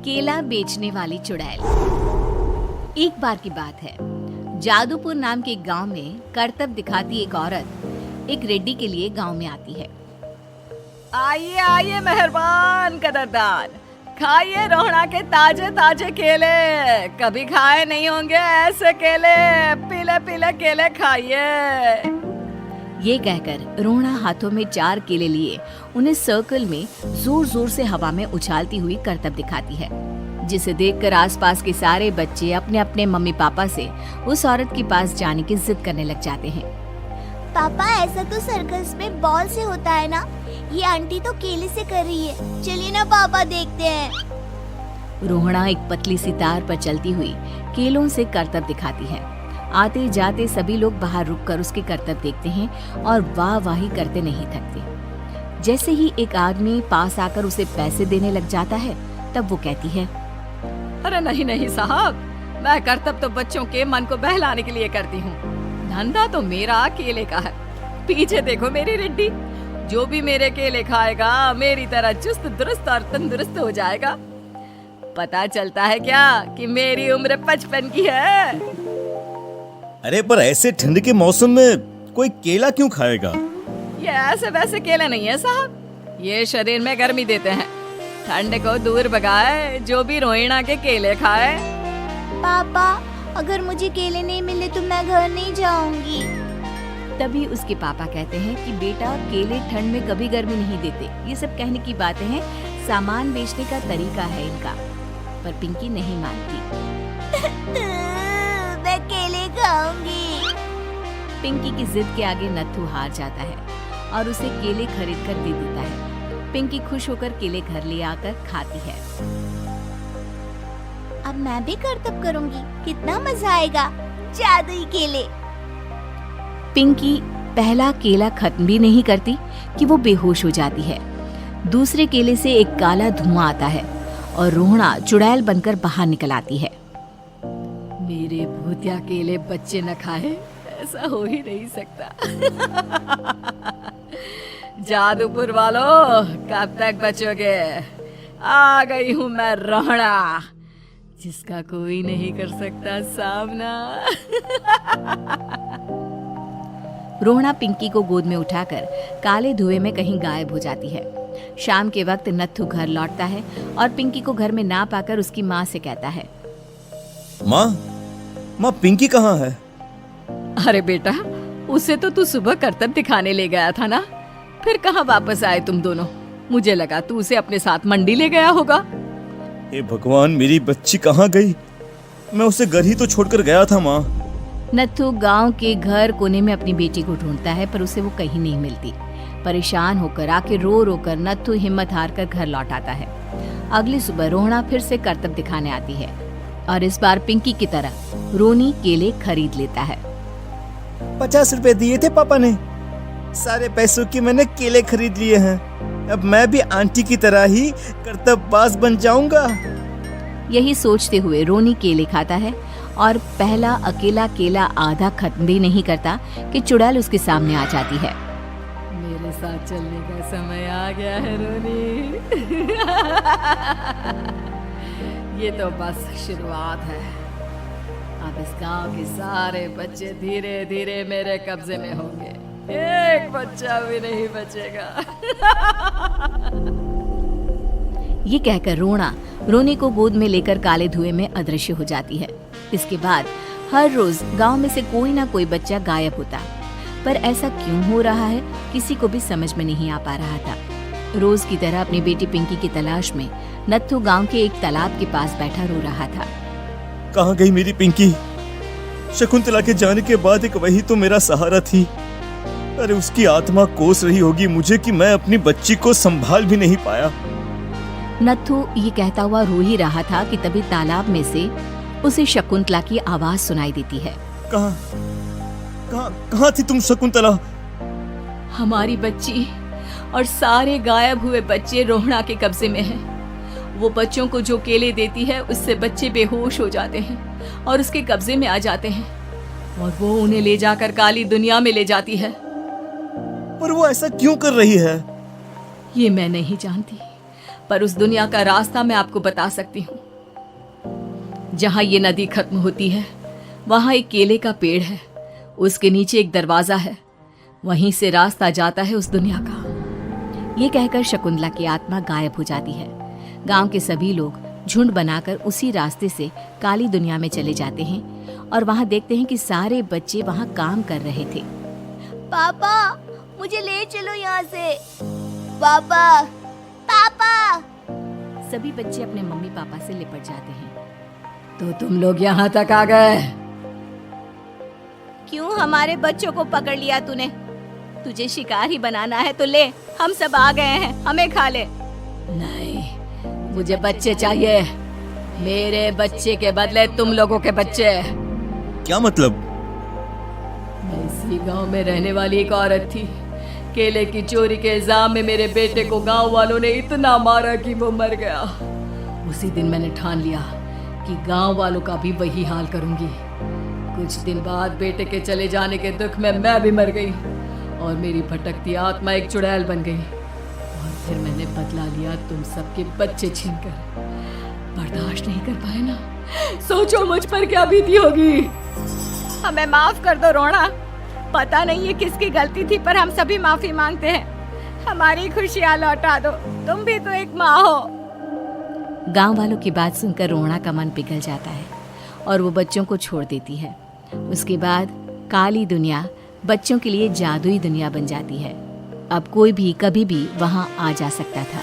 केला बेचने वाली चुड़ैल। एक बार की बात है, जादूपुर नाम के एक गांव में करतब दिखाती एक औरत एक रेड्डी के लिए गांव में आती है। आइए आइए मेहरबान कदरदान, खाइए रोहड़ा के ताजे ताजे केले। कभी खाए नहीं होंगे ऐसे केले, पीले पीले केले खाइए। ये कहकर रोहड़ा हाथों में 4 केले लिए उन्हें सर्कल में जोर जोर से हवा में उछालती हुई करतब दिखाती है, जिसे देखकर आसपास के सारे बच्चे अपने अपने मम्मी पापा से उस औरत के पास जाने की जिद करने लग जाते हैं। पापा, ऐसा तो सर्कस में बॉल से होता है ना? ये आंटी तो केले से कर रही है। चलिए ना पापा, देखते हैं। रोहड़ा एक पतली सी तार पर चलती हुई केलों से करतब दिखाती है। आते जाते सभी लोग बाहर रुककर उसके करतब देखते हैं और वाह वाही करते नहीं थकते। जैसे ही एक आदमी पास आकर उसे पैसे देने लग जाता है, तब वो कहती है, अरे नहीं नहीं साहब, मैं करतब तो बच्चों के मन को बहलाने के लिए करती हूँ। धंधा तो मेरा केले का है। पीछे देखो मेरी रेड्डी, जो भी मेरे केले खाएगा मेरी तरह चुस्त दुरुस्त और तंदुरुस्त हो जाएगा। पता चलता है क्या कि मेरी उम्र 55 की है। अरे पर ऐसे ठंड के मौसम में कोई केला क्यों खाएगा? ये ऐसे वैसे केले नहीं है साहब, ये शरीर में गर्मी देते हैं, ठंड को दूर भगाए। जो भी रोहिणा के केले खाए। पापा, अगर मुझे केले नहीं मिले तो मैं घर नहीं जाऊंगी। तभी उसके पापा कहते हैं कि बेटा, केले ठंड में कभी गर्मी नहीं देते। ये सब कहने की बातें हैं, सामान बेचने का तरीका है इनका। पर पिंकी नहीं मानती। मैं केले खाऊंगी। पिंकी की जिद के आगे नत्थू हार जाता है और उसे केले खरीद कर दे देता है। पिंकी खुश होकर केले घर ले आकर खाती है। अब मैं भी करतब करूंगी, कितना मजा आएगा। जादुई केले। पिंकी पहला केला खत्म भी नहीं करती कि वो बेहोश हो जाती है। दूसरे केले से एक काला धुआं आता है और रोहड़ा चुड़ैल बनकर बाहर निकल आती है। मेरे भूतिया केले बच्चे न खाए, ऐसा हो ही नहीं सकता। जादूपुर वालों, कब तक बचोगे? आ गई हूँ मैं रोहड़ा, जिसका कोई नहीं कर सकता सामना। रोहड़ा पिंकी को गोद में उठाकर काले धुएं में कहीं गायब हो जाती है। शाम के वक्त नत्थू घर लौटता है और पिंकी को घर में ना पाकर उसकी माँ से कहता है, माँ पिंकी कहाँ है? अरे बेटा, उसे तो तू सुबह करतब दिखाने ले गया था ना, फिर कहाँ वापस आए तुम दोनों? मुझे लगा तू उसे अपने साथ मंडी ले गया होगा। हे भगवान, मेरी बच्ची कहाँ गई? मैं उसे घर ही तो छोड़कर गया था माँ। नत्थू गांव के घर कोने में अपनी बेटी को ढूंढता है, पर उसे वो कहीं नहीं मिलती। परेशान होकर आके रो रो कर नत्थू हिम्मत हार कर घर लौट आता है। अगली सुबह रोहड़ा फिर से करतब दिखाने आती है और इस बार पिंकी की तरह रोनी केले खरीद लेता है। 50 रुपए दिए थे पापा ने, सारे पैसों के मैंने केले खरीद लिए हैं। अब मैं भी आंटी की तरह ही करतबबाज बन जाऊंगा। यही सोचते हुए रोनी केले खाता है और पहला अकेला केला आधा खत्म भी नहीं करता कि चुड़ैल उसके सामने आ जाती है। मेरे साथ चलने का समय आ गया है रोनी। ये तो बस शुरुआत है। अब इस गांव के सारे बच्चे धीरे धीरे मेरे कब्जे में होंगे, एक बच्चा भी नहीं बचेगा। ये कहकर रोना रोनी को गोद में लेकर काले धुएं में अदृश्य हो जाती है। इसके बाद हर रोज गांव में से कोई ना कोई बच्चा गायब होता, पर ऐसा क्यों हो रहा है किसी को भी समझ में नहीं आ पा रहा था। रोज की तरह अपनी बेटी पिंकी की तलाश में नत्थू गांव के एक तालाब के पास बैठा रो रहा था। कहाँ गई मेरी पिंकी? शकुंतला के जाने के बाद एक वही तो मेरा सहारा थी। अरे उसकी आत्मा कोस रही होगी मुझे कि मैं अपनी बच्ची को संभाल भी नहीं पाया। नत्थू ये कहता हुआ रो ही रहा था कि तभी तालाब में से उसे शकुंतला की आवाज सुनाई देती है। कहाँ थी तुम शकुंतला? हमारी बच्ची और सारे गायब हुए बच्चे रोहड़ा के कब्जे में हैं। वो बच्चों को जो केले देती है उससे बच्चे बेहोश हो जाते हैं और उसके कब्जे में आ जाते हैं और वो उन्हें ले जाकर काली दुनिया में ले जाती है। पर वो ऐसा क्यों कर रही है? ये मैं नहीं जानती, पर उस दुनिया का रास्ता मैं आपको बता सकती हूँ। जहाँ ये नदी खत्म होती है वहाँ एक केले का पेड़ है, उसके नीचे एक दरवाजा है, वहीं से रास्ता जाता है उस दुनिया का। ये कहकर शकुंतला की आत्मा गायब हो जाती है। गांव के सभी लोग झुंड बनाकर उसी रास्ते से काली दुनिया में चले जाते हैं और वहां देखते हैं कि सारे बच्चे वहां काम कर रहे थे। पापा मुझे ले चलो यहाँ से। पापा पापा। सभी बच्चे अपने मम्मी पापा से लिपट जाते हैं। तो तुम लोग यहाँ तक आ गए? क्यों हमारे बच्चों को पकड़ लिया तूने? तुझे शिकार ही बनाना है तो ले, हम सब आ गए हैं, हमें खा ले। नहीं, मुझे बच्चे चाहिए। मेरे बच्चे के बदले तुम लोगों के बच्चे। क्या मतलब? मैं इसी गांव में रहने वाली एक औरत थी। केले की चोरी के इल्जाम में मेरे बेटे को गांव वालों ने इतना मारा कि वो मर गया। उसी दिन मैंने ठान लिया कि गांव वालों का भी वही हाल करूंगी। कुछ दिन बाद बेटे के चले जाने के दुख में मैं भी मर गई और मेरी भटकती आत्मा एक चुड़ैल बन गई। और फिर मैंने बदला लिया तुम सबके बच्चे छीनकर। बर्दाश्त नहीं कर पाए ना? सोचो मुझ पर क्या बीती होगी। हमें माफ कर दो रोना। पता नहीं ये किसकी गलती थी, पर हम सभी माफी मांगते हैं। हमारी खुशियाँ लौटा दो, तुम भी तो एक माँ हो। गांव वालों की बात सुनकर रोना का मन पिघल जाता है और वो बच्चों को छोड़ देती है। उसके बाद काली दुनिया बच्चों के लिए जादुई दुनिया बन जाती है। अब कोई भी कभी भी वहां आ जा सकता था।